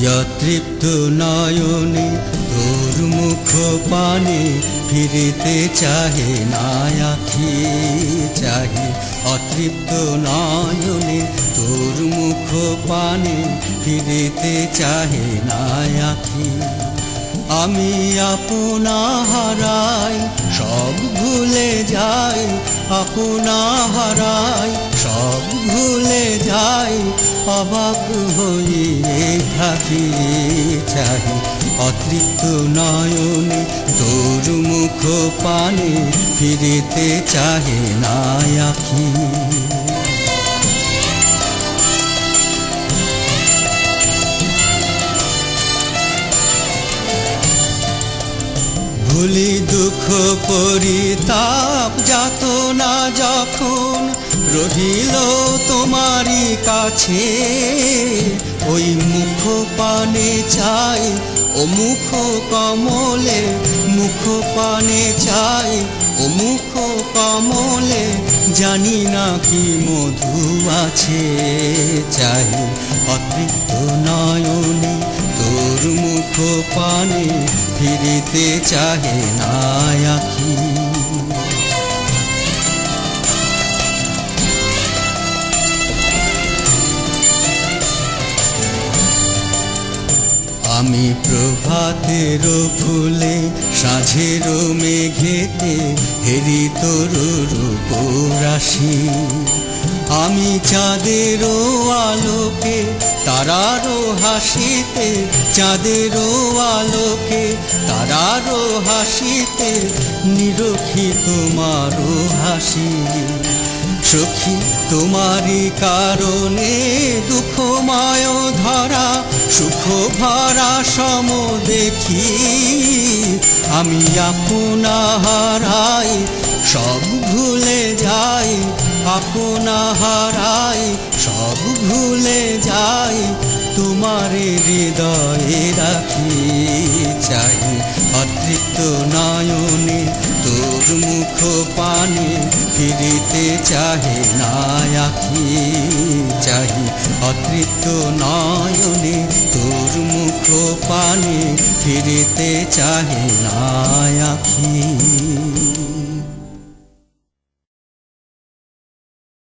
অতৃপ্ত নয়নে তোর মুখ পানে ফিরিতে চাহে না আখি চাহে। অতৃপ্ত নয়নে তোর মুখ পানে ফিরিতে চাহে না আখি। আমি আপনা হারাই সব ভুলে যাই, আপনা হারাই সব ভুলে যাই। অবাক হইয়ে থাকি চাহি। অতৃপ্ত নয়নে তোর মুখ পানে ফিরিতে চাহে না আখি। ভুলি দুঃখ পরিতাপ যাতনা যখন রহিল তোমারই কাছে। ওই মুখ পানে চাই ও মুখ কমলে, মুখ পানে চাই ও মুখ কমলে। জানি না কি মধু আছে চাই। অতৃপ্ত নয়নে তোর মুখ পানে ফিরিতে চাহে না আখি। আমি প্রভাতের ফুলে সাঁঝের মেঘেতে হেরি তোর রূপ রাশি। আমি চাঁদের আলোকে তারার হাসিতে, চাঁদের আলোকে তারার হাসিতে নিরখি তোমার হাসি। সখী তোমারই কারণে দুঃখময় ধরা সুখ ভরা সম দেখি। আমি আপনা হারাই সব ভুলে যাই, আপনা হারাই সব ভুলে যাই। তোমারে হৃদয়ে রাখি চাই। অতৃপ্ত নয়নে তোর মুখ পানে ফিরিতে চাহে না আখি চাহি। অতৃপ্ত নয়নে তোর মুখ পানে ফিরিতে চাহে না আখি।